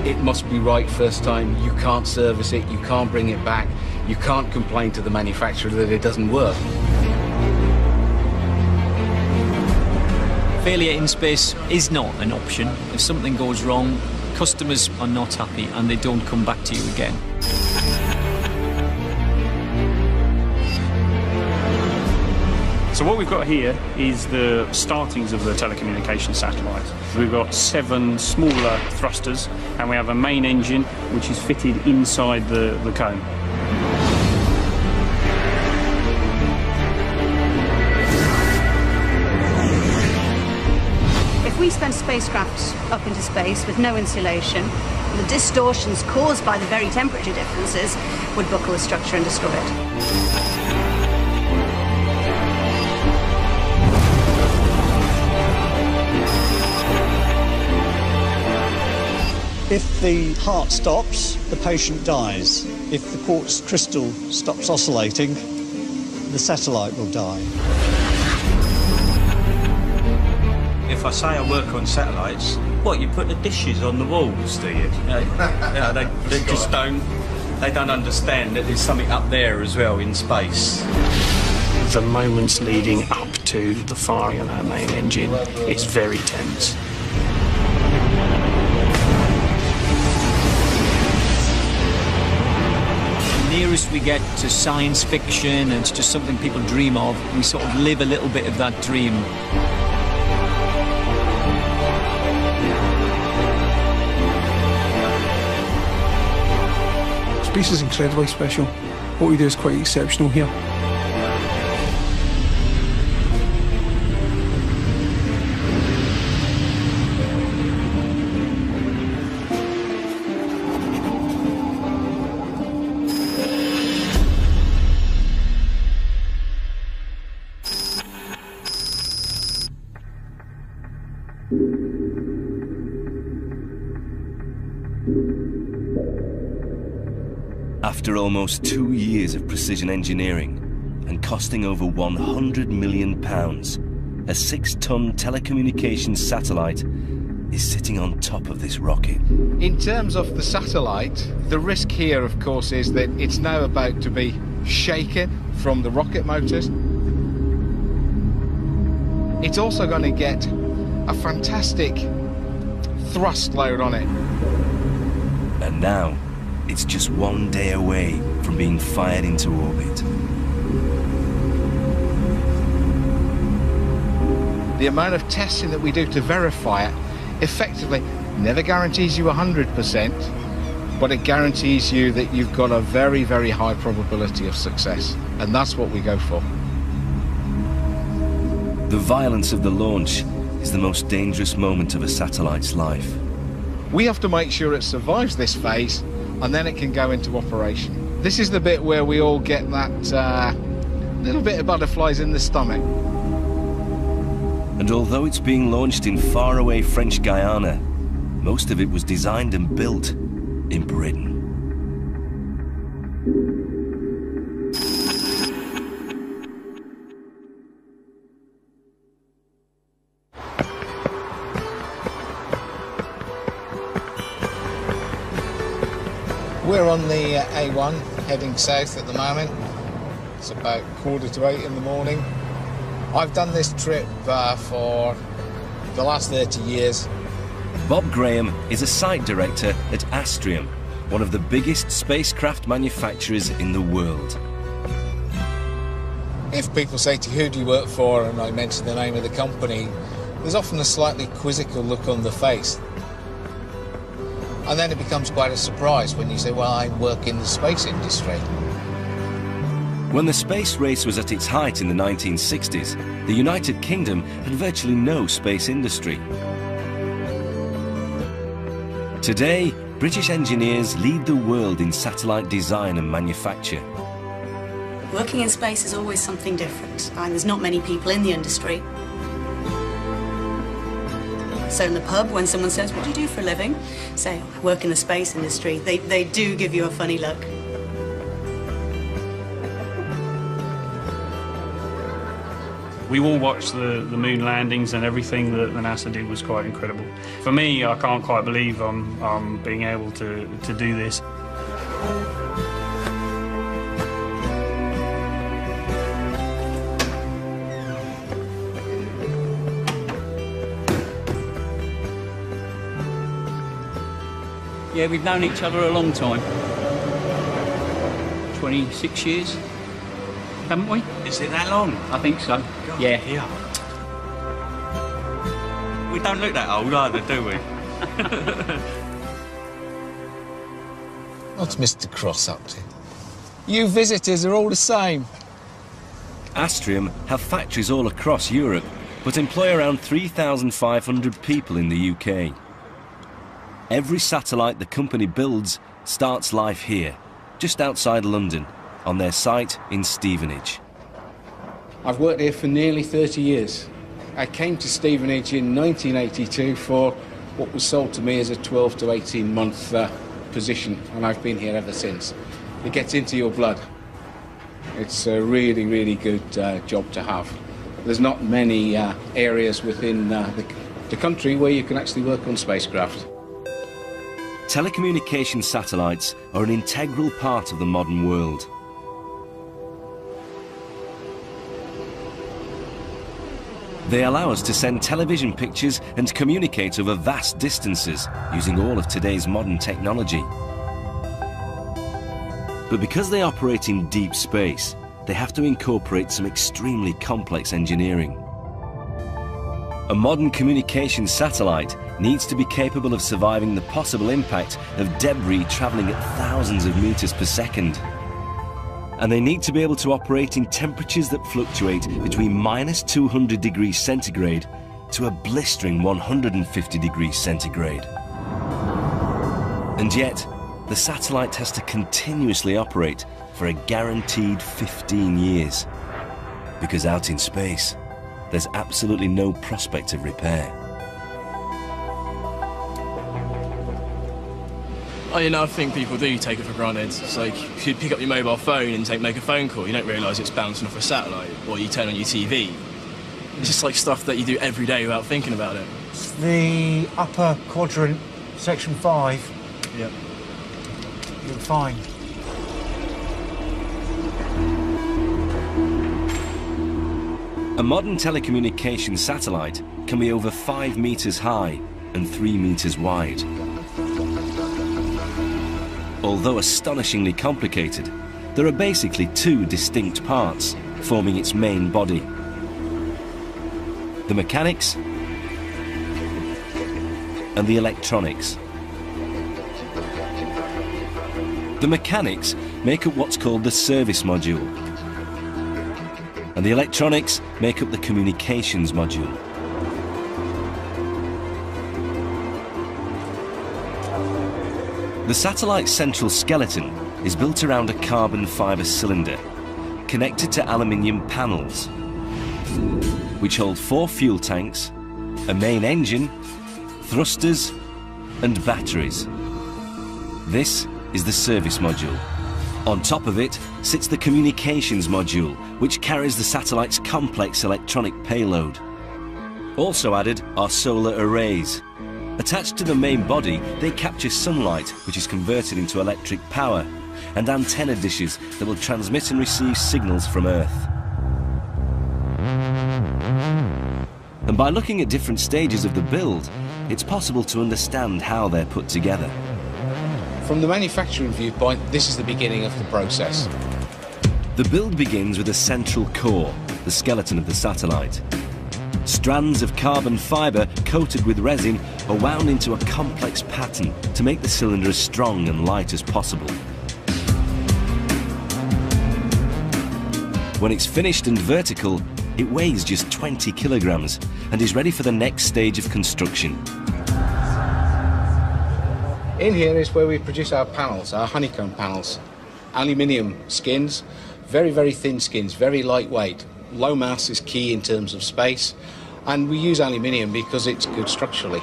It must be right first time. You can't service it, you can't bring it back, you can't complain to the manufacturer that it doesn't work. Failure in space is not an option. If something goes wrong, customers are not happy and they don't come back to you again. So what we've got here is the startings of the telecommunications satellite. We've got 7 smaller thrusters and we have a main engine which is fitted inside the cone. If we send spacecraft up into space with no insulation, the distortions caused by the very temperature differences would buckle the structure and destroy it. If the heart stops, the patient dies. If the quartz crystal stops oscillating, the satellite will die. If I say I work on satellites, what, you put the dishes on the walls, do you? They just don't understand that there's something up there as well in space. The moments leading up to the firing of our main engine is very tense. The nearest we get to science fiction and it's just something people dream of, we sort of live a little bit of that dream. Space is incredibly special. What we do is quite exceptional here. After almost 2 years of precision engineering and costing over £100 million, a 6-ton telecommunications satellite is sitting on top of this rocket. In terms of the satellite, the risk here, of course, is that it's now about to be shaken from the rocket motors. It's also going to get a fantastic thrust load on it. And now, it's just 1 day away from being fired into orbit. The amount of testing that we do to verify it effectively never guarantees you 100%, but it guarantees you that you've got a very, very high probability of success. And that's what we go for. The violence of the launch is the most dangerous moment of a satellite's life. We have to make sure it survives this phase and then it can go into operation. This is the bit where we all get that little bit of butterflies in the stomach. And although it's being launched in faraway French Guiana, most of it was designed and built in Britain. We're on the A1 heading south at the moment. It's about 7:45 in the morning. I've done this trip for the last 30 years. Bob Graham is a site director at Astrium, one of the biggest spacecraft manufacturers in the world. If people say to you, who do you work for, and I mention the name of the company, there's often a slightly quizzical look on the face. And then it becomes quite a surprise when you say, well, I work in the space industry. When the space race was at its height in the 1960s, the United Kingdom had virtually no space industry. Today, British engineers lead the world in satellite design and manufacture. Working in space is always something different, and there's not many people in the industry. So in the pub, when someone says, what do you do for a living? Say, I work in the space industry. They do give you a funny look. We all watched the moon landings, and everything that the NASA did was quite incredible. For me, I can't quite believe I'm being able to do this. Yeah, we've known each other a long time. 26 years, haven't we? Is it that long? I think so. God, yeah. We don't look that old either, do we? What's Mr. Cross up to? You visitors are all the same. Astrium have factories all across Europe, but employ around 3,500 people in the UK. Every satellite the company builds starts life here, just outside London, on their site in Stevenage. I've worked here for nearly 30 years. I came to Stevenage in 1982 for what was sold to me as a 12 to 18 month position, and I've been here ever since. It gets into your blood. It's a really, really good job to have. There's not many areas within the country where you can actually work on spacecraft. Telecommunication satellites are an integral part of the modern world. They allow us to send television pictures and communicate over vast distances using all of today's modern technology. But because they operate in deep space, they have to incorporate some extremely complex engineering. A modern communication satellite needs to be capable of surviving the possible impact of debris travelling at thousands of meters per second. And they need to be able to operate in temperatures that fluctuate between minus 200 degrees centigrade to a blistering 150 degrees centigrade. And yet, the satellite has to continuously operate for a guaranteed 15 years. Because out in space, there's absolutely no prospect of repair. Oh, you know, I think people do take it for granted. It's like, if you pick up your mobile phone and make a phone call, you don't realise it's bouncing off a satellite, or you turn on your TV. It's just like stuff that you do every day without thinking about it. It's the upper quadrant, section 5. Yep. You're fine. A modern telecommunications satellite can be over 5 meters high and 3 meters wide. Although astonishingly complicated, there are basically 2 distinct parts forming its main body. The mechanics and the electronics. The mechanics make up what's called the service module, and the electronics make up the communications module. The satellite's central skeleton is built around a carbon fibre cylinder connected to aluminium panels, which hold 4 fuel tanks, a main engine, thrusters and batteries. This is the service module. On top of it sits the communications module, which carries the satellite's complex electronic payload. Also added are solar arrays. Attached to the main body, they capture sunlight, which is converted into electric power, and antenna dishes that will transmit and receive signals from Earth. And by looking at different stages of the build, it's possible to understand how they're put together. From the manufacturing viewpoint, this is the beginning of the process. The build begins with a central core, the skeleton of the satellite. Strands of carbon fibre coated with resin are wound into a complex pattern to make the cylinder as strong and light as possible. When it's finished and vertical, it weighs just 20 kilograms and is ready for the next stage of construction. In here is where we produce our panels, our honeycomb panels. Aluminium skins, very, very thin skins, very lightweight. Low mass is key in terms of space, and we use aluminium because it's good structurally.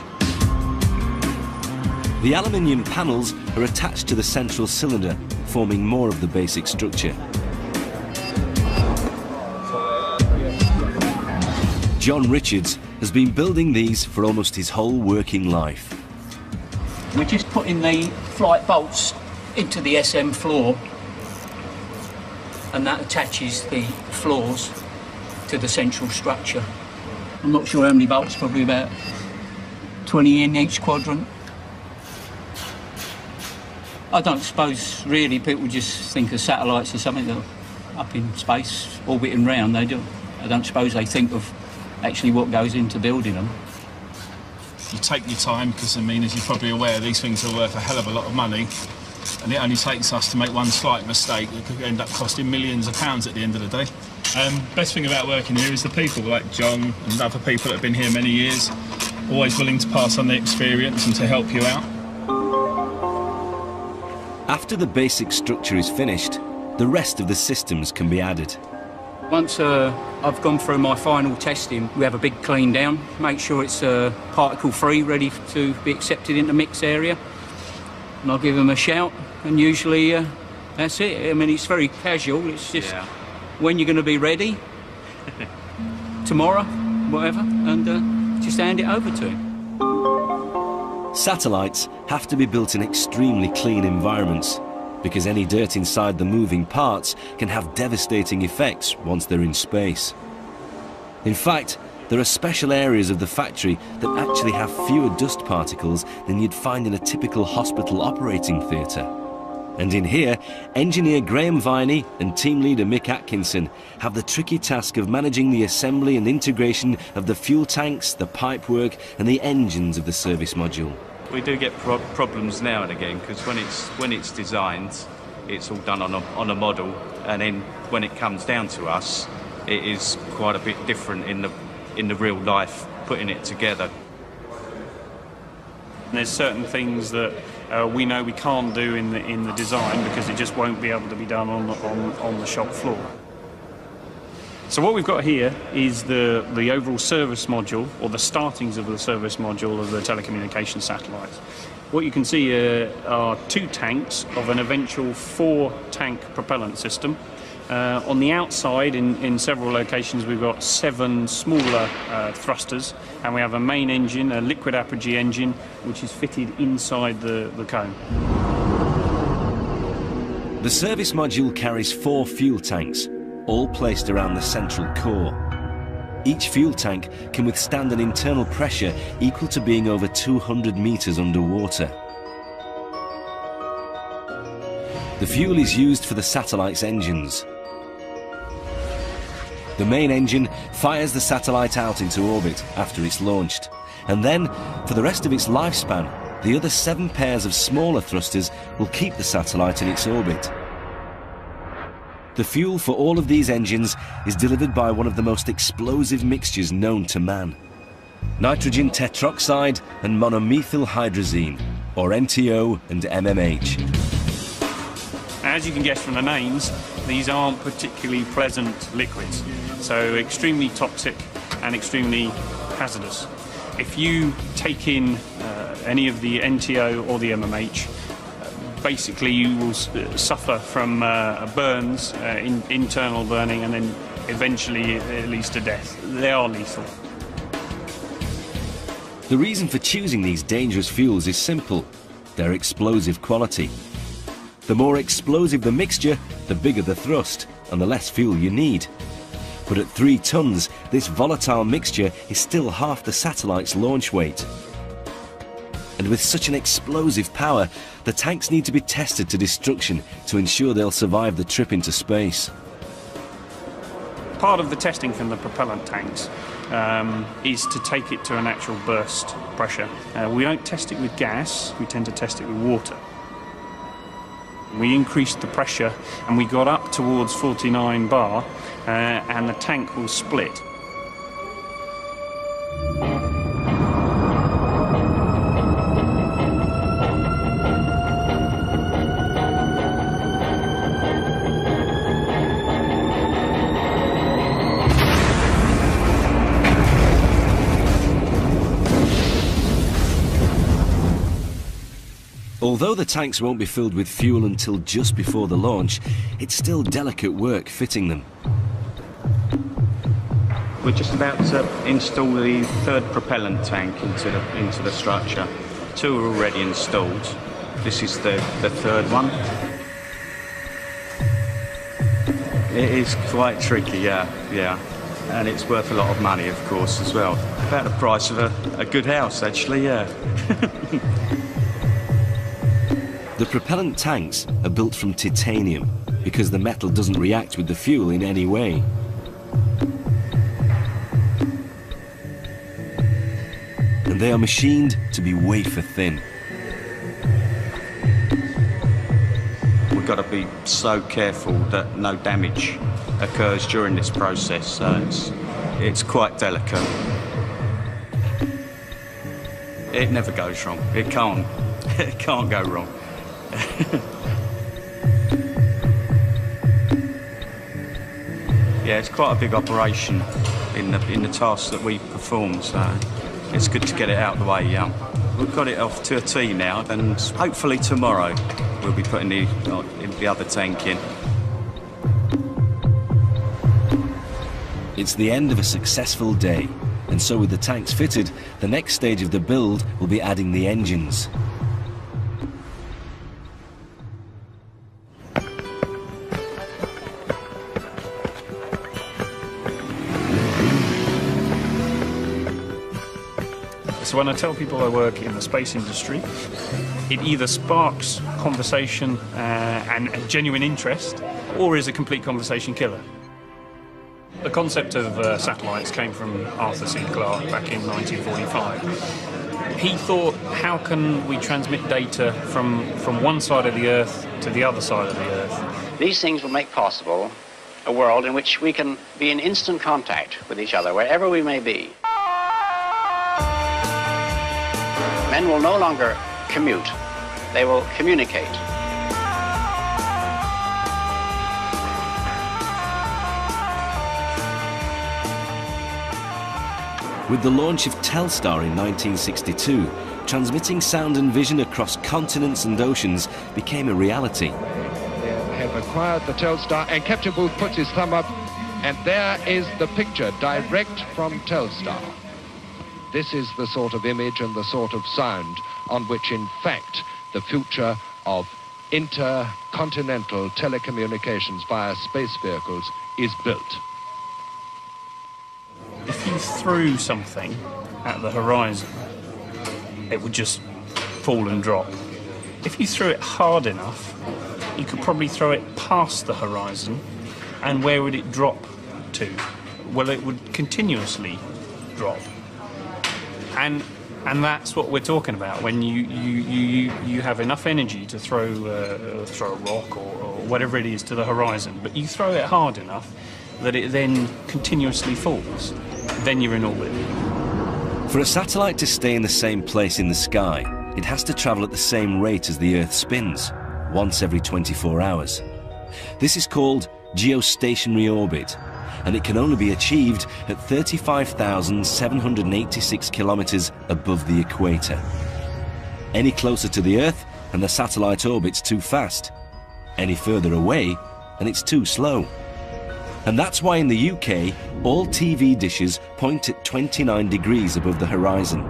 The aluminium panels are attached to the central cylinder, forming more of the basic structure. John Richards has been building these for almost his whole working life. We're just putting the flight bolts into the SM floor, and that attaches the floors to the central structure. I'm not sure how many bolts, probably about 20 in each quadrant. I don't suppose really people just think of satellites as something that are up in space, orbiting round. I don't suppose they think of actually what goes into building them. You take your time because, I mean, as you're probably aware, these things are worth a hell of a lot of money, and it only takes us to make one slight mistake that could end up costing millions of pounds at the end of the day. Best thing about working here is the people like John and other people that have been here many years, always willing to pass on their experience and to help you out. After the basic structure is finished, the rest of the systems can be added. Once I've gone through my final testing, we have a big clean down, make sure it's particle free, ready to be accepted in the mix area. And I'll give them a shout, and usually that's it. I mean, it's very casual, it's just when you're going to be ready, tomorrow, whatever, and just hand it over to him. Satellites have to be built in extremely clean environments, because any dirt inside the moving parts can have devastating effects once they're in space. In fact, there are special areas of the factory that actually have fewer dust particles than you'd find in a typical hospital operating theatre. And in here, engineer Graham Viney and team leader Mick Atkinson have the tricky task of managing the assembly and integration of the fuel tanks, the pipework and the engines of the service module. We do get problems now and again, because when it's designed, it's all done on a model, and then when it comes down to us, it is quite a bit different in the real life, putting it together. And there's certain things that we know we can't do in the design because it just won't be able to be done on the shop floor. So what we've got here is the overall service module, or the startings of the service module of the telecommunications satellite. What you can see are 2 tanks of an eventual 4-tank propellant system. On the outside, in several locations, we've got 7 smaller thrusters, and we have a main engine, a liquid apogee engine, which is fitted inside the cone. The service module carries 4 fuel tanks, all placed around the central core. Each fuel tank can withstand an internal pressure equal to being over 200 meters underwater. The fuel is used for the satellite's engines. The main engine fires the satellite out into orbit after it's launched, and then, for the rest of its lifespan, the other 7 pairs of smaller thrusters will keep the satellite in its orbit. The fuel for all of these engines is delivered by one of the most explosive mixtures known to man: nitrogen tetroxide and monomethyl hydrazine, or NTO and MMH. As you can guess from the names, these aren't particularly pleasant liquids, so extremely toxic and extremely hazardous. If you take in any of the NTO or the MMH, basically you will suffer from burns, internal burning, and then eventually it leads to death. They are lethal. The reason for choosing these dangerous fuels is simple: their explosive quality. The more explosive the mixture, the bigger the thrust, and the less fuel you need. But at 3 tons, this volatile mixture is still half the satellite's launch weight. And with such an explosive power, the tanks need to be tested to destruction to ensure they'll survive the trip into space. Part of the testing from the propellant tanks is to take it to an actual burst pressure. We don't test it with gas, we tend to test it with water. We increased the pressure and we got up towards 49 bar and the tank will split. Although the tanks won't be filled with fuel until just before the launch, it's still delicate work fitting them. We're just about to install the third propellant tank into the structure. 2 are already installed. This is the third one. It is quite tricky, yeah. And it's worth a lot of money, of course, as well. About the price of a good house, actually, yeah. The propellant tanks are built from titanium because the metal doesn't react with the fuel in any way. And they are machined to be wafer thin. We've got to be so careful that no damage occurs during this process, so it's quite delicate. It never goes wrong. It can't go wrong. Yeah, it's quite a big operation in the tasks that we perform, so it's good to get it out of the way. We've got it off to a T now, and hopefully tomorrow we'll be putting the other tank in. It's the end of a successful day, and so with the tanks fitted, the next stage of the build will be adding the engines. So when I tell people I work in the space industry, it either sparks conversation and genuine interest, or is a complete conversation killer. The concept of satellites came from Arthur C. Clarke back in 1945. He thought, how can we transmit data from one side of the Earth to the other side of the Earth? These things will make possible a world in which we can be in instant contact with each other, wherever we may be. Men will no longer commute, they will communicate. With the launch of Telstar in 1962, transmitting sound and vision across continents and oceans became a reality. They have acquired the Telstar, and Captain Booth puts his thumb up, and there is the picture direct from Telstar. This is the sort of image and the sort of sound on which, in fact, the future of intercontinental telecommunications via space vehicles is built. If you threw something at the horizon, it would just fall and drop. If you threw it hard enough, you could probably throw it past the horizon, and where would it drop to? Well, it would continuously drop. And that's what we're talking about when you have enough energy to throw a rock or whatever it is to the horizon, but you throw it hard enough that it then continuously falls. Then you're in orbit. For a satellite to stay in the same place in the sky, it has to travel at the same rate as the Earth spins, once every 24 hours. This is called geostationary orbit, and it can only be achieved at 35,786 kilometers above the equator. Any closer to the Earth and the satellite orbits too fast. Any further away and it's too slow. And that's why in the UK, all TV dishes point at 29 degrees above the horizon.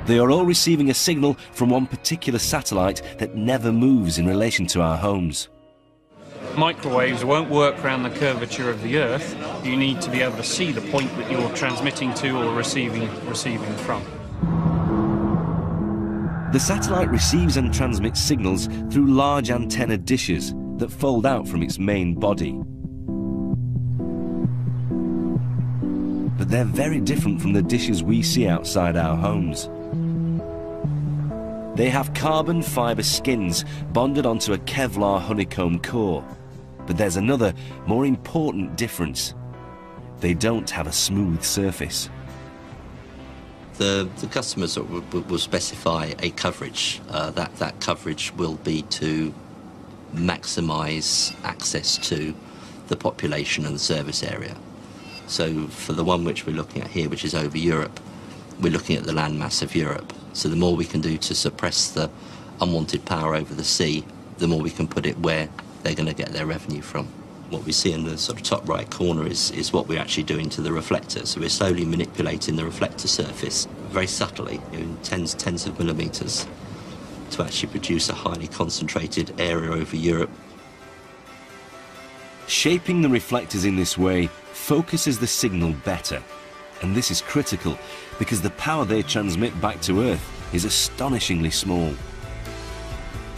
They are all receiving a signal from one particular satellite that never moves in relation to our homes. Microwaves won't work around the curvature of the Earth. You need to be able to see the point that you're transmitting to or receiving from. The satellite receives and transmits signals through large antenna dishes that fold out from its main body. But they're very different from the dishes we see outside our homes. They have carbon fibre skins bonded onto a Kevlar honeycomb core. But there's another, more important difference. They don't have a smooth surface. The customers will specify a coverage. That coverage will be to maximise access to the population and the service area. So for the one which we're looking at here, which is over Europe, we're looking at the landmass of Europe. So the more we can do to suppress the unwanted power over the sea, the more we can put it where they're going to get their revenue from. What we see in the sort of top right corner is what we're actually doing to the reflector. So we're slowly manipulating the reflector surface very subtly, in tens of millimetres, to actually produce a highly concentrated area over Europe. Shaping the reflectors in this way focuses the signal better, and this is critical because the power they transmit back to Earth is astonishingly small.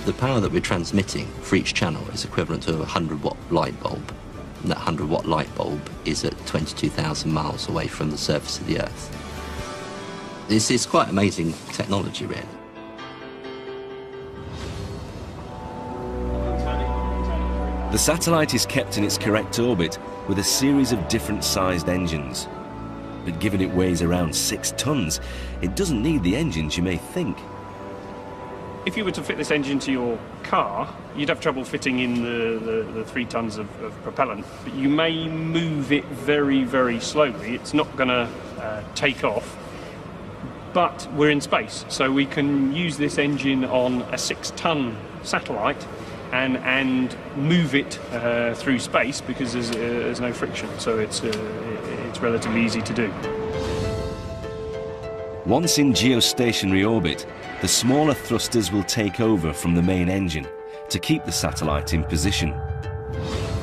The power that we're transmitting for each channel is equivalent to a 100-watt light bulb, and that 100-watt light bulb is at 22,000 miles away from the surface of the Earth. This is quite amazing technology, really. The satellite is kept in its correct orbit with a series of different sized engines. But given it weighs around 6 tons, it doesn't need the engines you may think. If you were to fit this engine to your car, you'd have trouble fitting in the 3 tons of propellant, but you may move it very, very slowly. It's not going to take off, but we're in space, so we can use this engine on a 6-ton satellite and move it through space because there's no friction, so it's relatively easy to do. Once in geostationary orbit, the smaller thrusters will take over from the main engine to keep the satellite in position.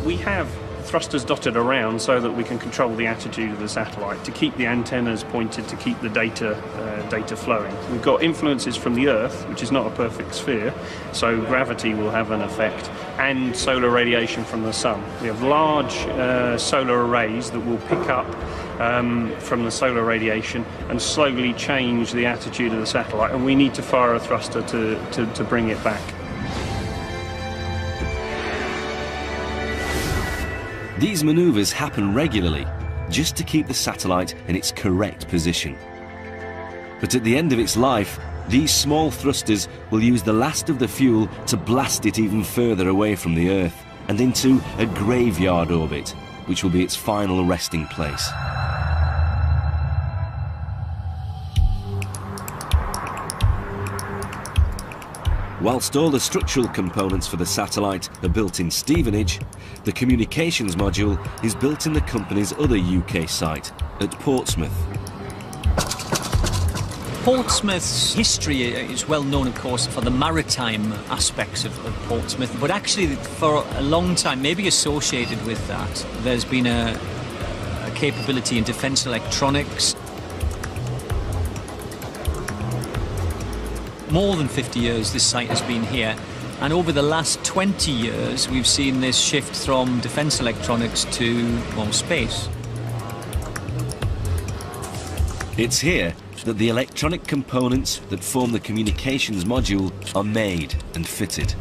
We have thrusters dotted around so that we can control the attitude of the satellite, to keep the antennas pointed, to keep the data flowing. We've got influences from the Earth, which is not a perfect sphere, so gravity will have an effect, and solar radiation from the sun. We have large solar arrays that will pick up from the solar radiation and slowly change the attitude of the satellite, and we need to fire a thruster to bring it back. These manoeuvres happen regularly, just to keep the satellite in its correct position. But at the end of its life, these small thrusters will use the last of the fuel to blast it even further away from the Earth and into a graveyard orbit, which will be its final resting place. Whilst all the structural components for the satellite are built in Stevenage, the communications module is built in the company's other UK site at Portsmouth. Portsmouth's history is well known, of course, for the maritime aspects of Portsmouth, but actually for a long time, maybe associated with that, there's been a capability in defence electronics. More than 50 years this site has been here, and over the last 20 years we've seen this shift from defence electronics to, well, space. It's here that the electronic components that form the communications module are made and fitted.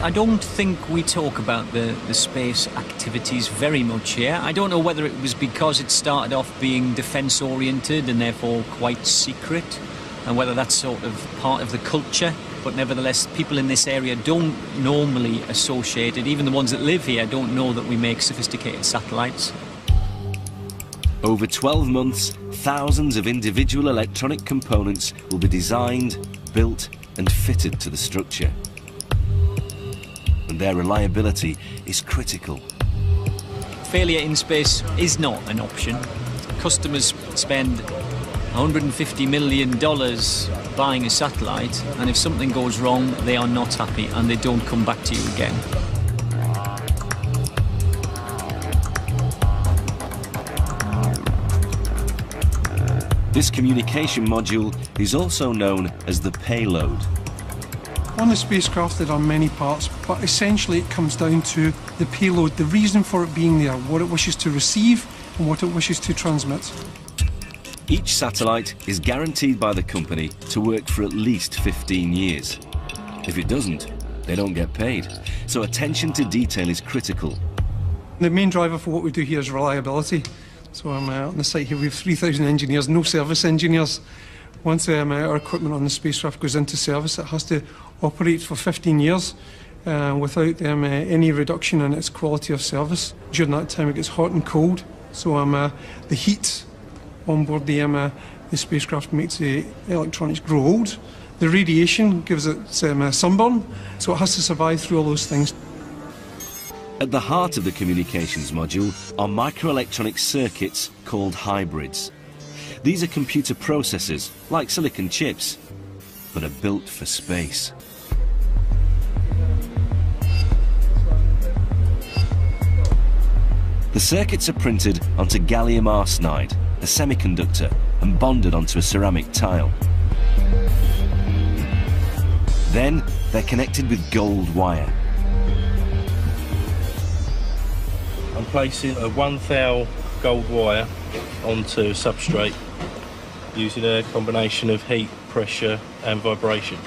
I don't think we talk about the space activities very much here. I don't know whether it was because it started off being defence oriented and therefore quite secret, and whether that's sort of part of the culture, but nevertheless people in this area don't normally associate it. Even the ones that live here don't know that we make sophisticated satellites. Over 12 months, thousands of individual electronic components will be designed, built and fitted to the structure. And their reliability is critical. Failure in space is not an option. Customers spend $150 million buying a satellite, and if something goes wrong, they are not happy and they don't come back to you again. This communication module is also known as the payload. On the spacecraft there are many parts, but essentially it comes down to the payload, the reason for it being there, what it wishes to receive and what it wishes to transmit. Each satellite is guaranteed by the company to work for at least 15 years. If it doesn't, they don't get paid. So attention to detail is critical. The main driver for what we do here is reliability. So on the site here we have 3,000 engineers, no service engineers. Once our equipment on the spacecraft goes into service, it has to operate for 15 years without any reduction in its quality of service. During that time it gets hot and cold, so the heat on board the spacecraft makes the electronics grow old. The radiation gives it sunburn, so it has to survive through all those things. At the heart of the communications module are microelectronic circuits called hybrids. These are computer processors, like silicon chips, but are built for space. The circuits are printed onto gallium arsenide, a semiconductor, and bonded onto a ceramic tile. Then they're connected with gold wire. I'm placing a 1 thou gold wire onto a substrate using a combination of heat, pressure and vibration.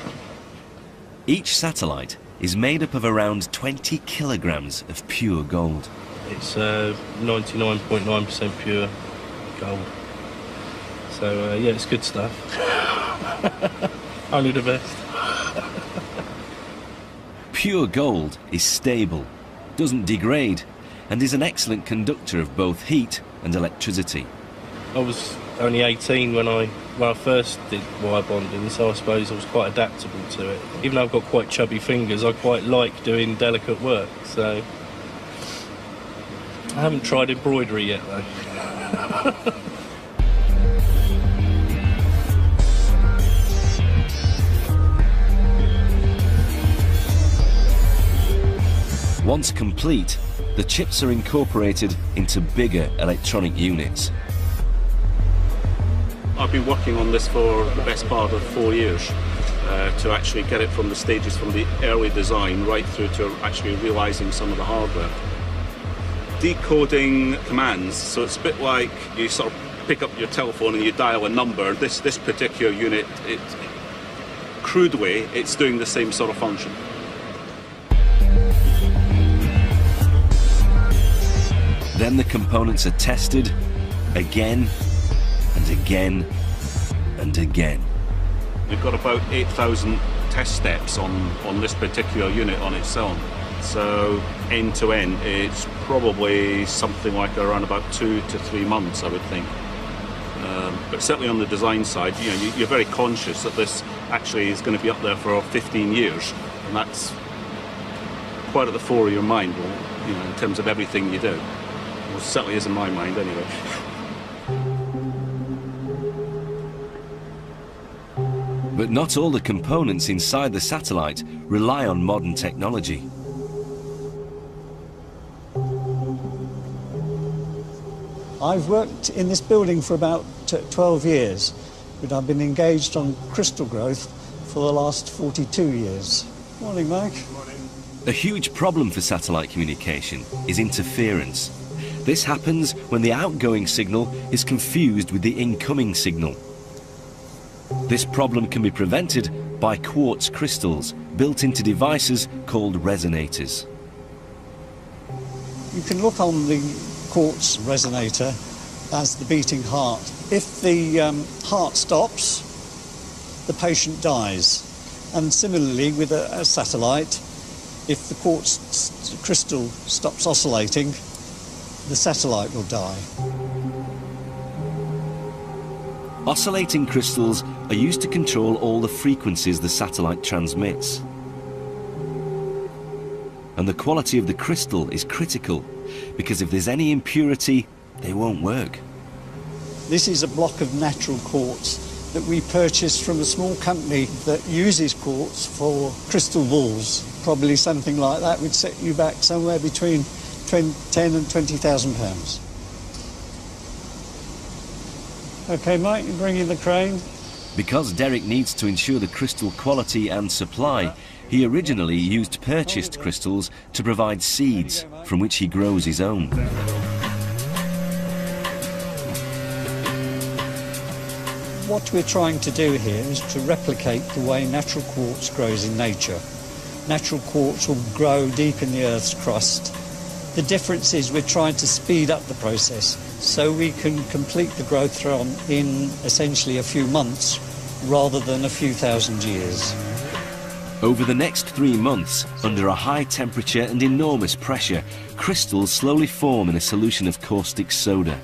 Each satellite is made up of around 20 kilograms of pure gold. It's 99.9% pure gold. So yeah, it's good stuff. Only the best. Pure gold is stable, doesn't degrade, and is an excellent conductor of both heat and electricity. I was only 18 when I first did wire bonding, so I suppose I was quite adaptable to it. Even though I've got quite chubby fingers, I quite like doing delicate work, so I haven't tried embroidery yet though. Once complete, the chips are incorporated into bigger electronic units. I've been working on this for the best part of 4 years to actually get it from the stages from the early design right through to actually realising some of the hardware. Decoding commands, so it's a bit like you sort of pick up your telephone and you dial a number. This particular unit, crudely, it's doing the same sort of function. Then the components are tested again and again and again. We've got about 8,000 test steps on this particular unit on its own. So end to end, it's probably something like around about 2 to 3 months, I would think. But certainly on the design side, you know, you're very conscious that this actually is going to be up there for 15 years, and that's quite at the fore of your mind, you know, in terms of everything you do. Well, it certainly is in my mind, anyway. But not all the components inside the satellite rely on modern technology. I've worked in this building for about 12 years, but I've been engaged on crystal growth for the last 42 years. Morning, Mike. Morning. A huge problem for satellite communication is interference. This happens when the outgoing signal is confused with the incoming signal. This problem can be prevented by quartz crystals built into devices called resonators. You can look on the quartz resonator as the beating heart. If the heart stops, the patient dies. And similarly with a satellite, if the quartz crystal stops oscillating, the satellite will die. Oscillating crystals are used to control all the frequencies the satellite transmits. And the quality of the crystal is critical, because if there's any impurity, they won't work. This is a block of natural quartz that we purchased from a small company that uses quartz for crystal balls. Probably something like that would set you back somewhere between 10 and 20,000 pounds. Okay, Mike, you bring in the crane. Because Derek needs to ensure the crystal quality and supply, he originally used purchased crystals to provide seeds from which he grows his own. What we're trying to do here is to replicate the way natural quartz grows in nature. Natural quartz will grow deep in the Earth's crust. The difference is we're trying to speed up the process so we can complete the growth run in essentially a few months rather than a few thousand years. Over the next 3 months, under a high temperature and enormous pressure, crystals slowly form in a solution of caustic soda.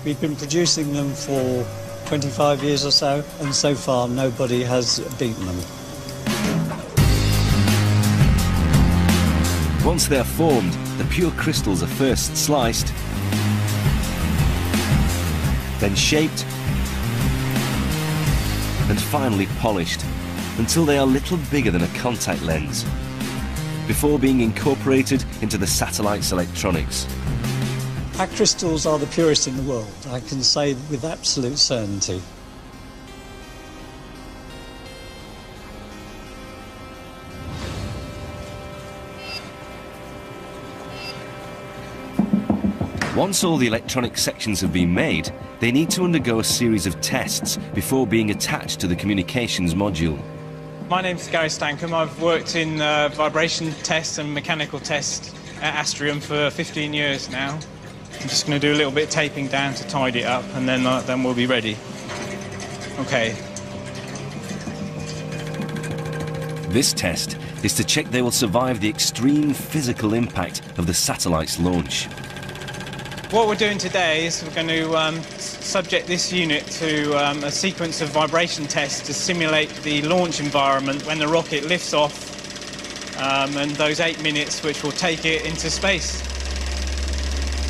We've been producing them for 25 years or so, and so far nobody has beaten them. Once they're formed, the pure crystals are first sliced, then shaped, and finally polished until they are little bigger than a contact lens, before being incorporated into the satellite's electronics. Our crystals are the purest in the world, I can say with absolute certainty. Once all the electronic sections have been made, they need to undergo a series of tests before being attached to the communications module. My name's Gary Stankham. I've worked in vibration tests and mechanical tests at Astrium for 15 years now. I'm just going to do a little bit of taping down to tidy it up, and then we'll be ready. Okay. This test is to check they will survive the extreme physical impact of the satellite's launch. What we're doing today is we're going to subject this unit to a sequence of vibration tests to simulate the launch environment when the rocket lifts off, and those 8 minutes which will take it into space.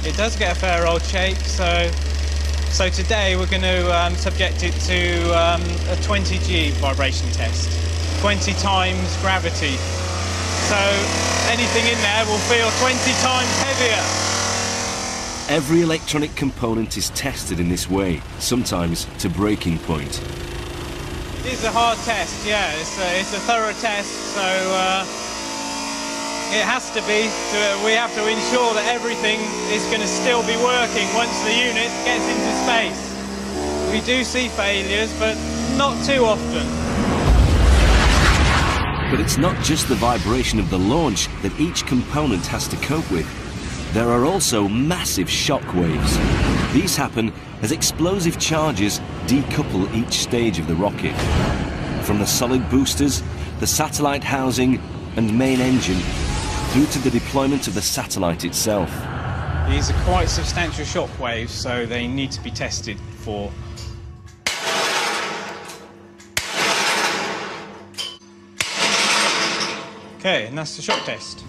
It does get a fair old shake, so today we're going to subject it to a 20G vibration test, 20 times gravity. So anything in there will feel 20 times heavier. Every electronic component is tested in this way, sometimes to breaking point. It is a hard test, yeah. It's a thorough test, so it has to be. We have to ensure that everything is going to still be working once the unit gets into space. We do see failures, but not too often. But it's not just the vibration of the launch that each component has to cope with. There are also massive shock waves. These happen as explosive charges decouple each stage of the rocket. From the solid boosters, the satellite housing and main engine, through to the deployment of the satellite itself. These are quite substantial shock waves, so they need to be tested for. Okay, and that's the shock test.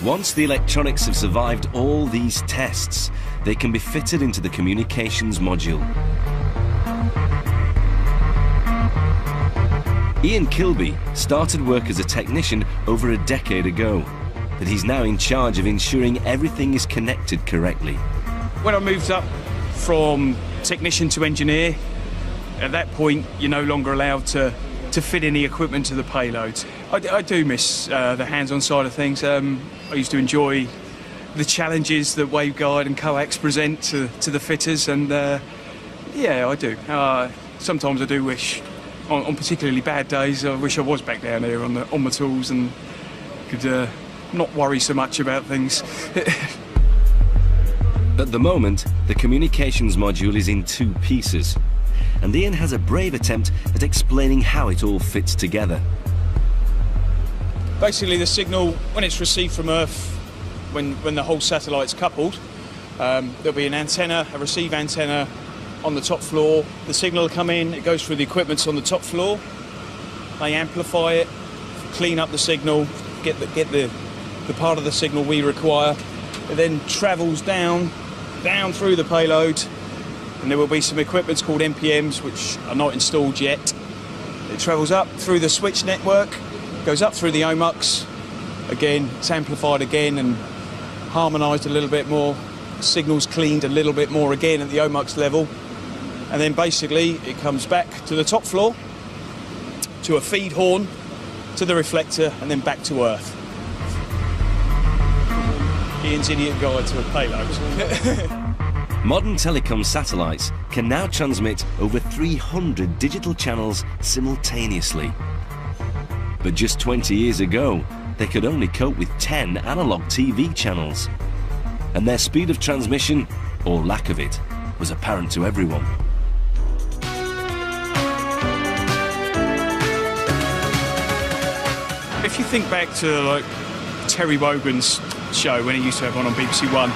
Once the electronics have survived all these tests, they can be fitted into the communications module. Ian Kilby started work as a technician over a decade ago, but he's now in charge of ensuring everything is connected correctly. When I moved up from technician to engineer, at that point you're no longer allowed to fit any equipment to the payloads. I do miss the hands-on side of things. I used to enjoy the challenges that waveguide and coax present to the fitters, and yeah, I do. Sometimes I do wish, on particularly bad days, I wish I was back down here on the tools and could not worry so much about things. At the moment, the communications module is in 2 pieces, and Ian has a brave attempt at explaining how it all fits together. Basically, the signal, when it's received from Earth, when the whole satellite's coupled, there'll be an antenna, a receive antenna on the top floor. The signal will come in, it goes through the equipment on the top floor. They amplify it, clean up the signal, get the part of the signal we require. It then travels down through the payload, and there will be some equipment called MPMs which are not installed yet. It travels up through the switch network, goes up through the OMUX. Again, it's amplified again and harmonised a little bit more. Signals cleaned a little bit more again at the OMUX level. And then basically it comes back to the top floor, to a feed horn, to the reflector, and then back to Earth. Ian's idiot guide to a payload. Modern telecom satellites can now transmit over 300 digital channels simultaneously. But just 20 years ago, they could only cope with 10 analog TV channels. And their speed of transmission, or lack of it, was apparent to everyone. If you think back to like Terry Wogan's show when he used to have one on BBC One,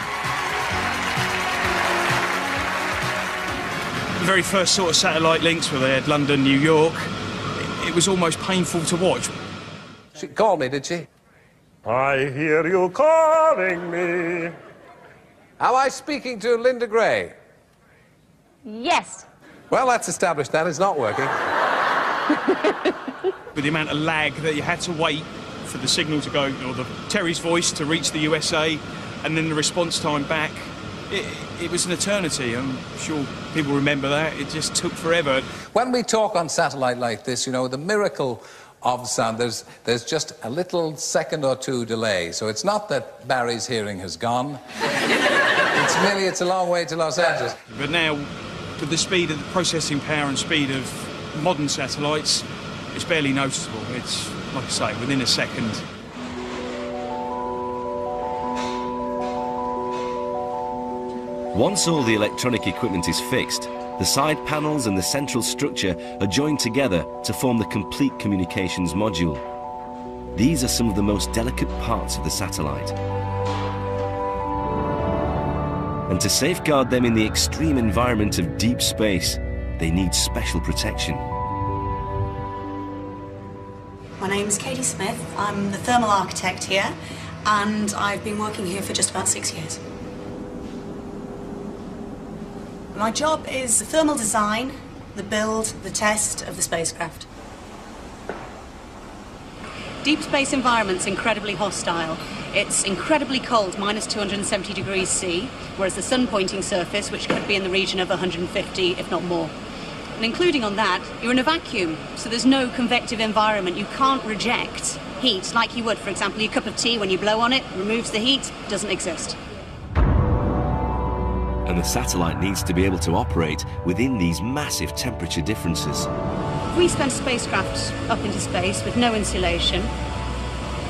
the very first sort of satellite links where they had London, New York, it it was almost painful to watch. She called me, did she? I hear you calling me. Am I speaking to Linda Gray? Yes. Well, let's establish that it's not working. With the amount of lag that you had to wait for the signal to go, or the Terry's voice to reach the USA, and then the response time back, it was an eternity. I'm sure people remember that. It just took forever. When we talk on satellite like this, you know, the miracle of sound, there's just a little second or two delay. So it's not that Barry's hearing has gone. It's a long way to Los Angeles. But now, with the speed of the processing power and speed of modern satellites, it's barely noticeable. It's, like I say, within a second. Once all the electronic equipment is fixed, the side panels and the central structure are joined together to form the complete communications module. These are some of the most delicate parts of the satellite. And to safeguard them in the extreme environment of deep space, they need special protection. My name's Katie Smith. I'm the thermal architect here, and I've been working here for just about 6 years. My job is the thermal design, the build, the test of the spacecraft. Deep space environment's incredibly hostile. It's incredibly cold, minus 270 degrees C, whereas the sun-pointing surface, which could be in the region of 150, if not more. And including on that, you're in a vacuum, so there's no convective environment. You can't reject heat like you would, for example, your cup of tea, when you blow on it, removes the heat, doesn't exist. And the satellite needs to be able to operate within these massive temperature differences. If we sent a spacecraft up into space with no insulation,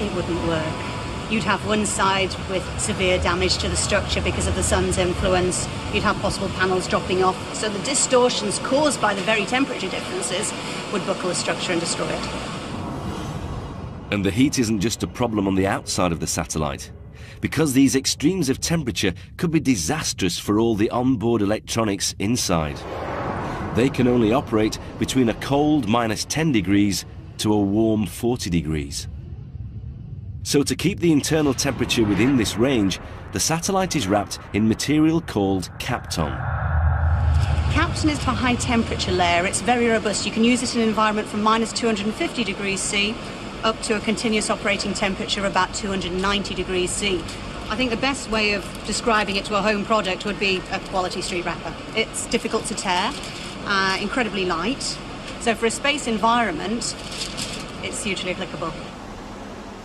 it wouldn't work. You'd have one side with severe damage to the structure because of the sun's influence. You'd have possible panels dropping off. So the distortions caused by the very temperature differences would buckle the structure and destroy it. And the heat isn't just a problem on the outside of the satellite, because these extremes of temperature could be disastrous for all the onboard electronics inside. They can only operate between a cold minus 10 degrees to a warm 40 degrees. So to keep the internal temperature within this range, the satellite is wrapped in material called Kapton. Kapton is for high temperature layer. It's very robust. You can use it in an environment from minus 250 degrees C up to a continuous operating temperature of about 290 degrees C. I think the best way of describing it to a home product would be a quality street wrapper. It's difficult to tear, incredibly light. So for a space environment, it's hugely applicable.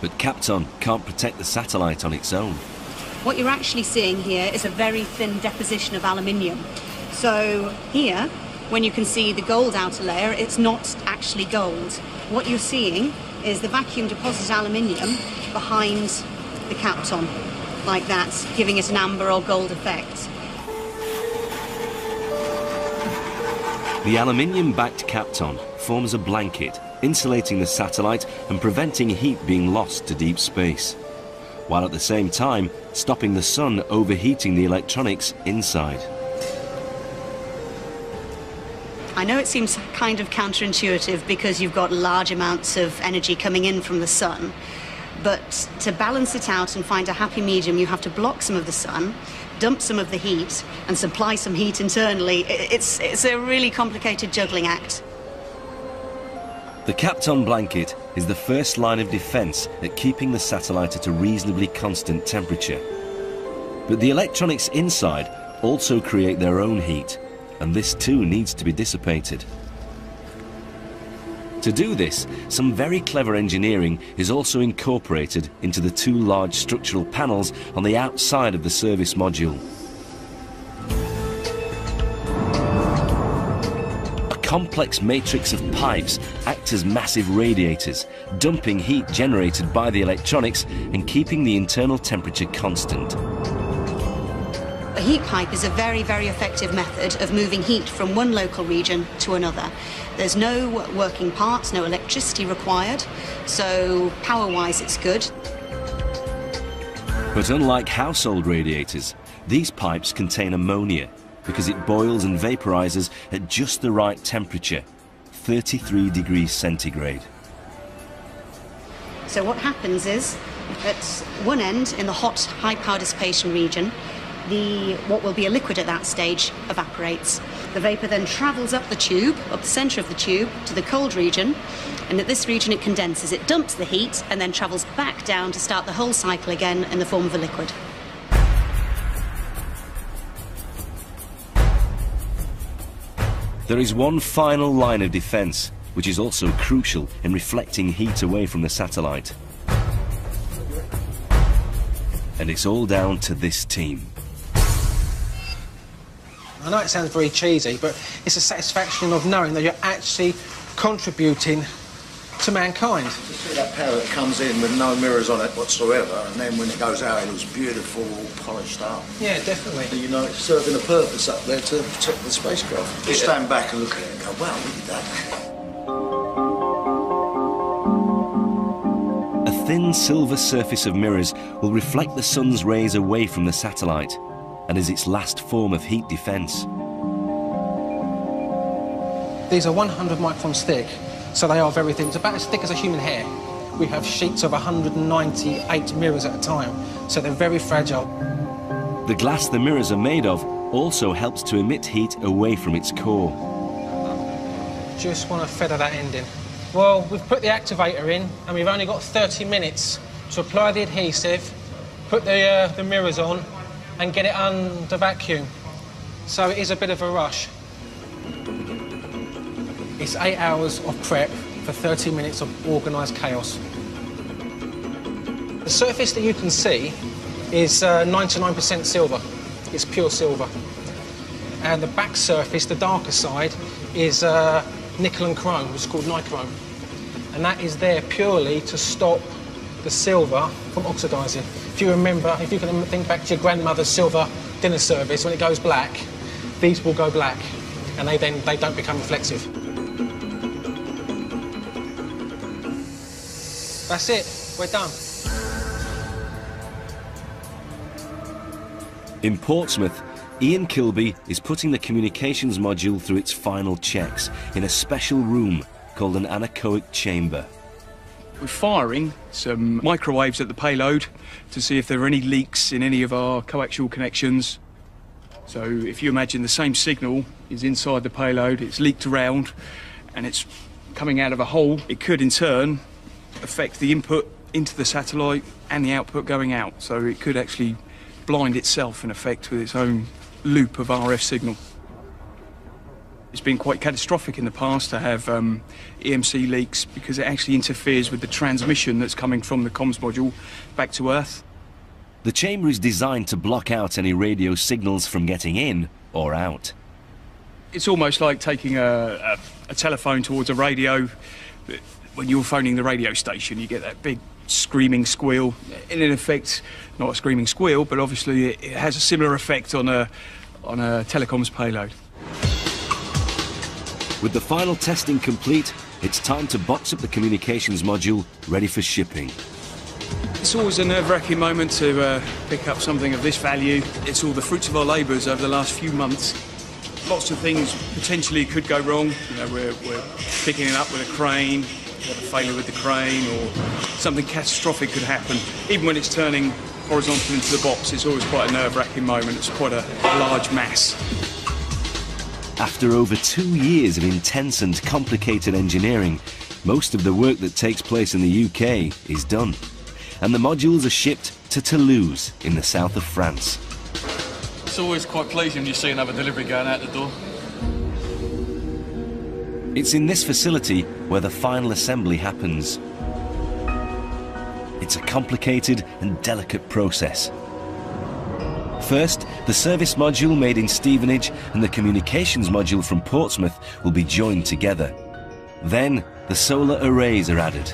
But Kapton can't protect the satellite on its own. What you're actually seeing here is a very thin deposition of aluminium. So here, when you can see the gold outer layer, it's not actually gold. What you're seeing is the vacuum deposited aluminium behind the Kapton, like that, giving it an amber or gold effect. The aluminium-backed Kapton forms a blanket, insulating the satellite and preventing heat being lost to deep space, while at the same time stopping the sun overheating the electronics inside. I know it seems kind of counterintuitive because you've got large amounts of energy coming in from the sun, but to balance it out and find a happy medium, you have to block some of the sun, dump some of the heat, and supply some heat internally. It's a really complicated juggling act. The Kapton blanket is the first line of defense at keeping the satellite at a reasonably constant temperature. But the electronics inside also create their own heat, and this too needs to be dissipated. To do this, some very clever engineering is also incorporated into the two large structural panels on the outside of the service module. A complex matrix of pipes act as massive radiators, dumping heat generated by the electronics and keeping the internal temperature constant. A heat pipe is a very, very effective method of moving heat from one local region to another. There's no working parts, no electricity required, so power-wise it's good. But unlike household radiators, these pipes contain ammonia because it boils and vaporizes at just the right temperature, 33 degrees centigrade. So what happens is, at one end, in the hot, high power dissipation region, what will be a liquid at that stage evaporates. The vapour then travels up the tube, up the centre of the tube, to the cold region, and at this region it condenses, it dumps the heat, and then travels back down to start the whole cycle again in the form of a liquid. There is one final line of defence, which is also crucial in reflecting heat away from the satellite. And it's all down to this team. I know it sounds very cheesy, but it's a satisfaction of knowing that you're actually contributing to mankind. You see that power that comes in with no mirrors on it whatsoever, and then when it goes out, it looks beautiful, all polished up. Yeah, definitely. You know, it's serving a purpose up there to protect the spacecraft. You stand back and look at it and go, wow, look at that. A thin silver surface of mirrors will reflect the sun's rays away from the satellite, and is its last form of heat defence. These are 100 microns thick, so they are very thin. It's about as thick as a human hair. We have sheets of 198 mirrors at a time, so they're very fragile. The glass the mirrors are made of also helps to emit heat away from its core. Just want to feather that end in. Well, we've put the activator in, and we've only got 30 minutes to apply the adhesive, put the mirrors on, and get it under vacuum. So it is a bit of a rush. It's 8 hours of prep for 30 minutes of organised chaos. The surface that you can see is 99% silver. It's pure silver. And the back surface, the darker side, is nickel and chrome. It's called nichrome. And that is there purely to stop the silver from oxidising. If you remember, if you can think back to your grandmother's silver dinner service, when it goes black, these will go black, and they don't become reflective. That's it, we're done. In Portsmouth, Ian Kilby is putting the communications module through its final checks in a special room called an anechoic chamber. We're firing some microwaves at the payload to see if there are any leaks in any of our coaxial connections. So if you imagine the same signal is inside the payload, it's leaked around and it's coming out of a hole, it could in turn affect the input into the satellite and the output going out. So it could actually blind itself in effect with its own loop of RF signal. It's been quite catastrophic in the past to have EMC leaks because it actually interferes with the transmission that's coming from the comms module back to Earth. The chamber is designed to block out any radio signals from getting in or out. It's almost like taking a telephone towards a radio. When you're phoning the radio station, you get that big screaming squeal. In effect, not a screaming squeal, but obviously it has a similar effect on a telecoms payload. With the final testing complete, it's time to box up the communications module ready for shipping. It's always a nerve-wracking moment to pick up something of this value. It's all the fruits of our labours over the last few months. Lots of things potentially could go wrong. You know, we're picking it up with a crane, we have a failure with the crane, or something catastrophic could happen. Even when it's turning horizontal into the box, it's always quite a nerve-wracking moment. It's quite a large mass. After over 2 years of intense and complicated engineering, most of the work that takes place in the UK is done, and the modules are shipped to Toulouse in the south of France. It's always quite pleasing when you see another delivery going out the door. It's in this facility where the final assembly happens. It's a complicated and delicate process. First, the service module made in Stevenage and the communications module from Portsmouth will be joined together. Then, the solar arrays are added.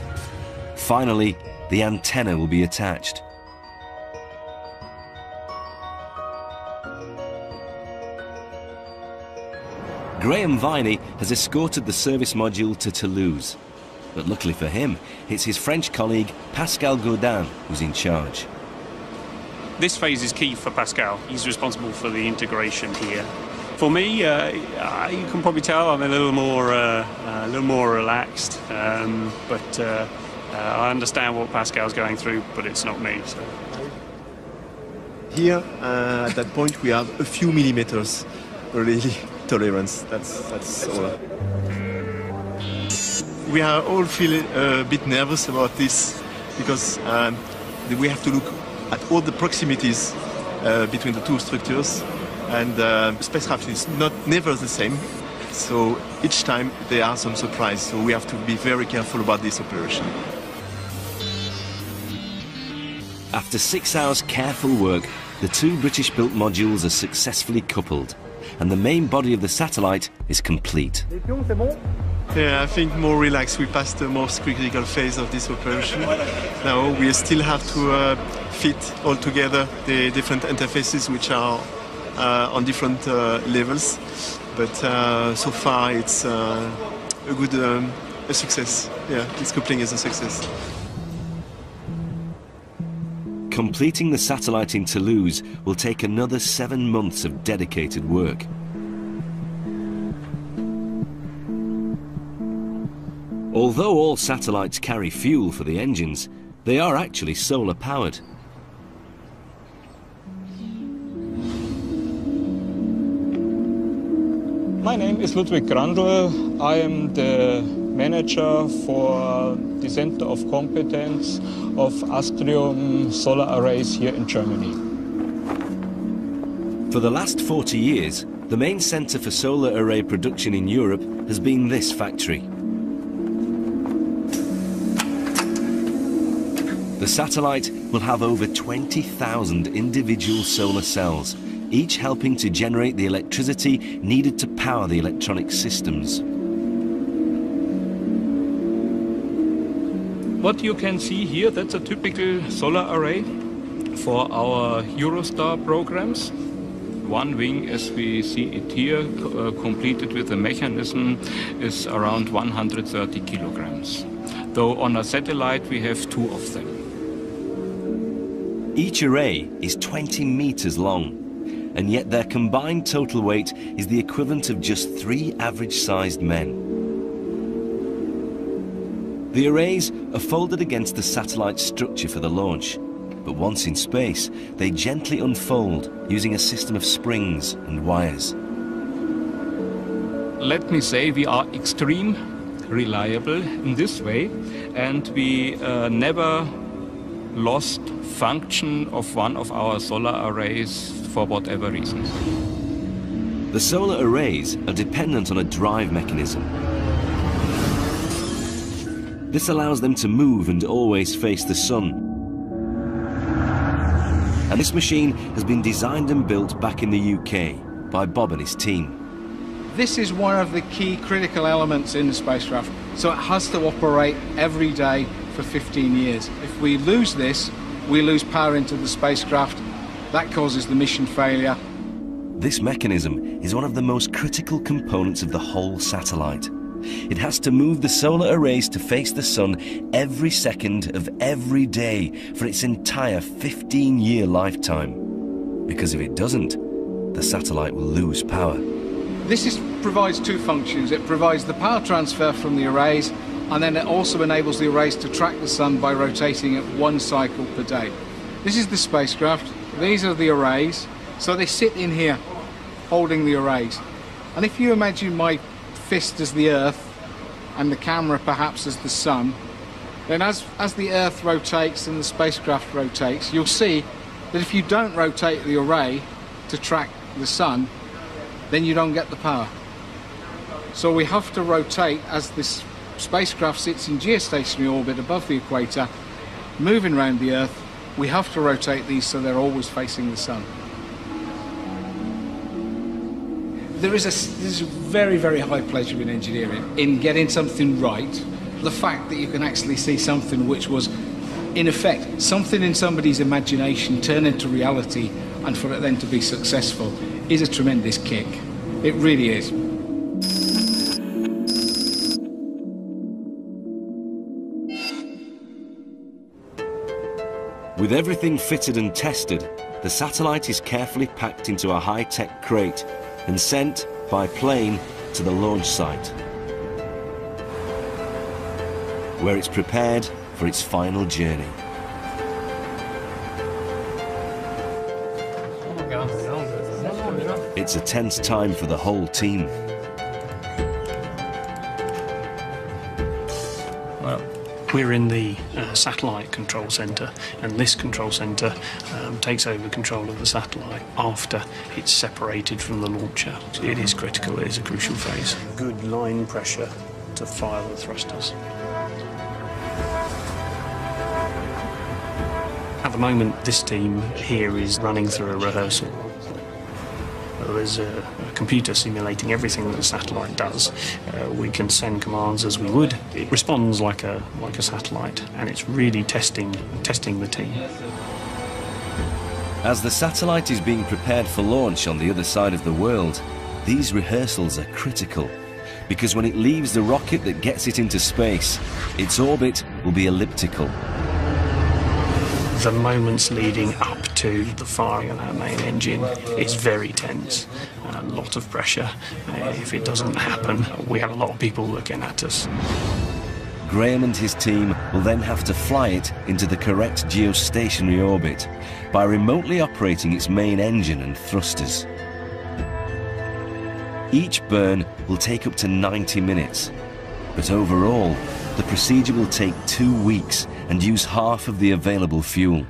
Finally, the antenna will be attached. Graham Viney has escorted the service module to Toulouse. But luckily for him, it's his French colleague Pascal Gaudin who's in charge. This phase is key for Pascal. He's responsible for the integration here. For me, you can probably tell I'm a little little more relaxed, but I understand what Pascal's going through, but it's not me. So. Here, at that point, we have a few millimeters really tolerance. That's all. We are all feeling a bit nervous about this because we have to look at all the proximities between the two structures, and the spacecraft is never the same. So each time there are some surprises. So we have to be very careful about this operation. After 6 hours careful work, the two British-built modules are successfully coupled, and the main body of the satellite is complete. Yeah, I think more relaxed. We passed the most critical phase of this operation. Now we still have to fit all together the different interfaces which are on different levels. But so far it's a good a success. Yeah, this coupling is a success. Completing the satellite in Toulouse will take another 7 months of dedicated work. Although all satellites carry fuel for the engines, they are actually solar powered. My name is Ludwig Grandl. I am the manager for the Center of Competence of Astrium Solar Arrays here in Germany. For the last 40 years, the main centre for solar array production in Europe has been this factory. The satellite will have over 20,000 individual solar cells, each helping to generate the electricity needed to power the electronic systems. What you can see here, that's a typical solar array for our Eurostar programs. One wing, as we see it here, completed with a mechanism, is around 130 kilograms. Though on a satellite we have 2 of them. Each array is 20 meters long, and yet their combined total weight is the equivalent of just 3 average-sized men. The arrays are folded against the satellite structure for the launch, but once in space, they gently unfold using a system of springs and wires. Let me say we are extreme reliable in this way, and we never lost function of one of our solar arrays for whatever reason. The solar arrays are dependent on a drive mechanism. This allows them to move and always face the sun. And this machine has been designed and built back in the UK by Bob and his team. This is one of the key critical elements in the spacecraft, so it has to operate every day for 15 years. If we lose this, we lose power into the spacecraft. That causes the mission failure. This mechanism is one of the most critical components of the whole satellite. It has to move the solar arrays to face the sun every second of every day for its entire 15-year lifetime. Because if it doesn't, the satellite will lose power. This provides 2 functions. It provides the power transfer from the arrays, and then it also enables the arrays to track the sun by rotating it 1 cycle per day. This is the spacecraft. These are the arrays. So they sit in here, holding the arrays. And if you imagine my fist as the Earth and the camera perhaps as the sun, then as the Earth rotates and the spacecraft rotates, you'll see that if you don't rotate the array to track the sun, then you don't get the power. So we have to rotate as this spacecraft sits in geostationary orbit above the equator, moving around the Earth. We have to rotate these so they're always facing the sun. There's a very, very high pleasure in engineering, in getting something right. The fact that you can actually see something which was, in effect, something in somebody's imagination turn into reality, and for it then to be successful, is a tremendous kick. It really is. With everything fitted and tested, the satellite is carefully packed into a high-tech crate and sent by plane to the launch site. where it's prepared for its final journey. It's a tense time for the whole team. Well, we're in the satellite control centre, and this control centre takes over control of the satellite after it's separated from the launcher. It is critical, it is a crucial phase. Good line pressure to fire the thrusters. At the moment, this team here is running through a rehearsal. There's a computer simulating everything that the satellite does. We can send commands as we would. It responds like a satellite, and it's really testing the team. As the satellite is being prepared for launch on the other side of the world, these rehearsals are critical, because when it leaves the rocket that gets it into space, its orbit will be elliptical. The moments leading up to the firing of that main engine is very tense. A lot of pressure. If it doesn't happen, we have a lot of people looking at us. Graham and his team will then have to fly it into the correct geostationary orbit by remotely operating its main engine and thrusters. Each burn will take up to 90 minutes, but overall, the procedure will take 2 weeks and use half of the available fuel.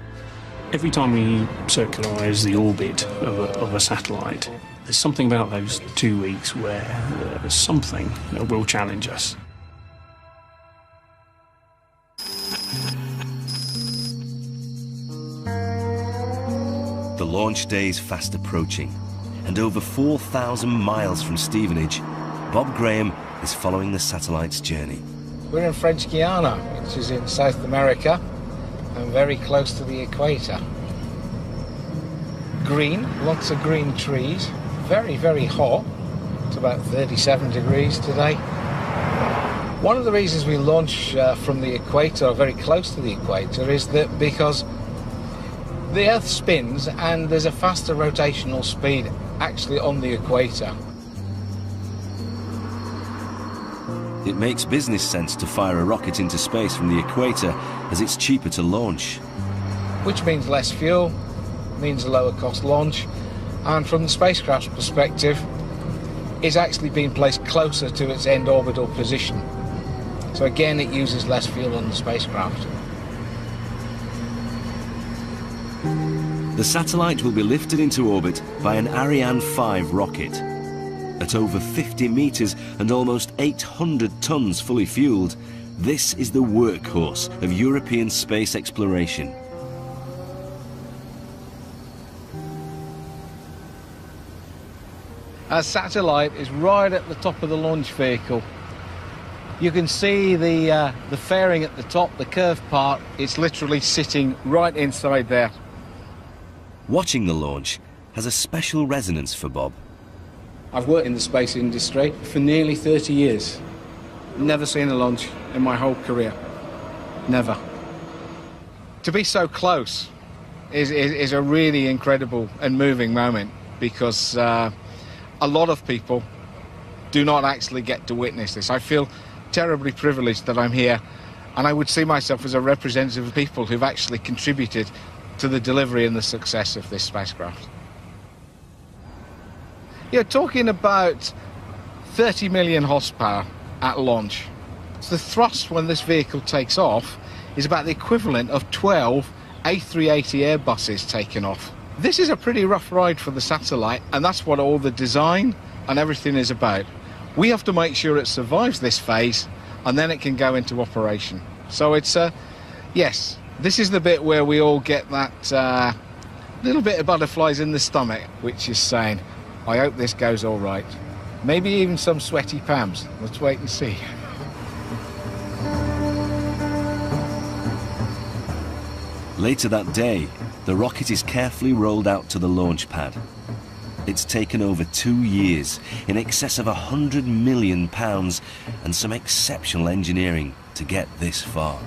Every time we circularise the orbit of a satellite, there's something about those 2 weeks where something will challenge us. The launch day is fast approaching, and over 4,000 miles from Stevenage, Bob Graham is following the satellite's journey. We're in French Guiana, which is in South America and very close to the equator. Green, lots of green trees, very, very hot. It's about 37 degrees today. One of the reasons we launch from the equator, or very close to the equator, is that because the Earth spins and there's a faster rotational speed actually on the equator. It makes business sense to fire a rocket into space from the equator, as it's cheaper to launch. Which means less fuel, means a lower cost launch, and from the spacecraft's perspective, it's actually being placed closer to its end orbital position. So again, it uses less fuel on the spacecraft. The satellite will be lifted into orbit by an Ariane 5 rocket. At over 50 meters and almost 800 tons fully fueled, this is the workhorse of European space exploration. Our satellite is right at the top of the launch vehicle. You can see the fairing at the top, the curved part. It's literally sitting right inside there. Watching the launch has a special resonance for Bob. I've worked in the space industry for nearly 30 years. Never seen a launch in my whole career. Never. To be so close is a really incredible and moving moment, because a lot of people do not actually get to witness this. I feel terribly privileged that I'm here, and I would see myself as a representative of people who've actually contributed to the delivery and the success of this spacecraft. You're talking about 30 million horsepower at launch. So the thrust when this vehicle takes off is about the equivalent of 12 A380 Airbuses taking off. This is a pretty rough ride for the satellite, and that's what all the design and everything is about. We have to make sure it survives this phase, and then it can go into operation. So it's yes, this is the bit where we all get that little bit of butterflies in the stomach, which is saying, I hope this goes all right. Maybe even some sweaty palms. Let's wait and see. Later that day, the rocket is carefully rolled out to the launch pad. It's taken over 2 years, in excess of £100 million, and some exceptional engineering to get this far.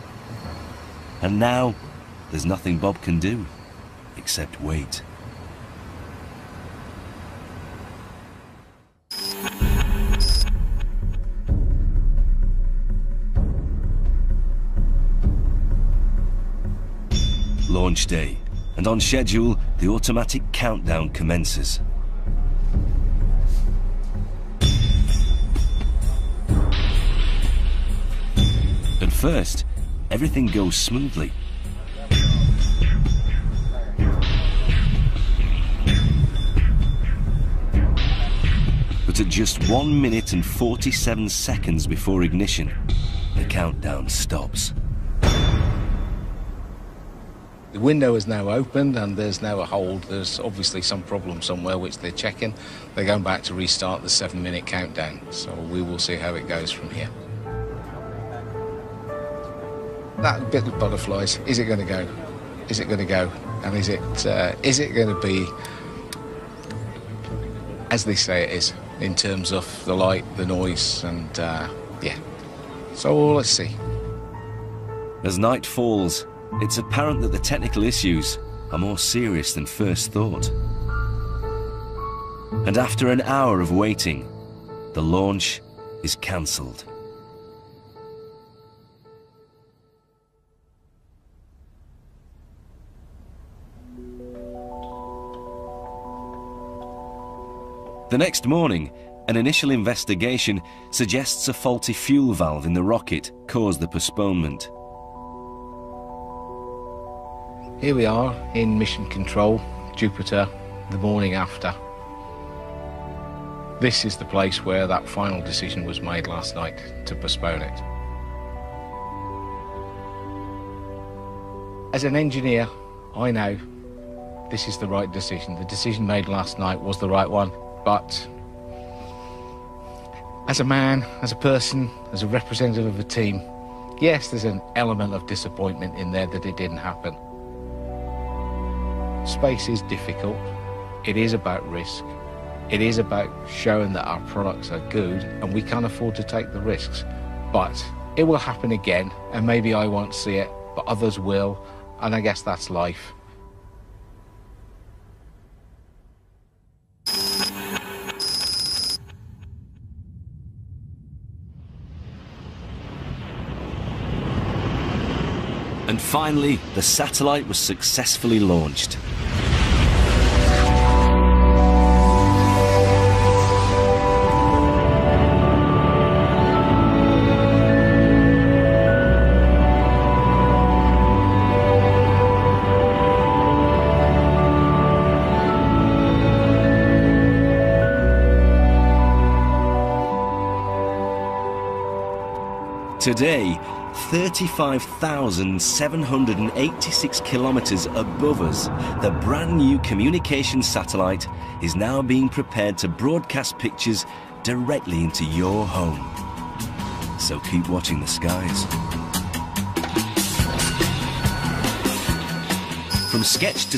And now, there's nothing Bob can do, except wait. launch day, and on schedule, the automatic countdown commences. At first, everything goes smoothly. But at just 1 minute and 47 seconds before ignition, the countdown stops. The window is now opened and there's now a hold. There's obviously some problem somewhere which they're checking. They're going back to restart the 7-minute countdown. So we will see how it goes from here. That bit of butterflies, is it going to go? Is it going to go? And is it going to be as they say it is, in terms of the light, the noise, and yeah. So let's see. As night falls, it's apparent that the technical issues are more serious than first thought. And after an hour of waiting, the launch is cancelled. The next morning, an initial investigation suggests a faulty fuel valve in the rocket caused the postponement. Here we are in Mission Control, Jupiter, the morning after. This is the place where that final decision was made last night to postpone it. As an engineer, I know this is the right decision. The decision made last night was the right one. But as a man, as a person, as a representative of a team, yes, there's an element of disappointment in there that it didn't happen. Space is difficult. It is about risk. It is about showing that our products are good and we can't afford to take the risks. But it will happen again, and maybe I won't see it, but others will, and I guess that's life. And finally, the satellite was successfully launched. Today, 35,786 kilometers above us, the brand new communication satellite is now being prepared to broadcast pictures directly into your home. So keep watching the skies. From sketch to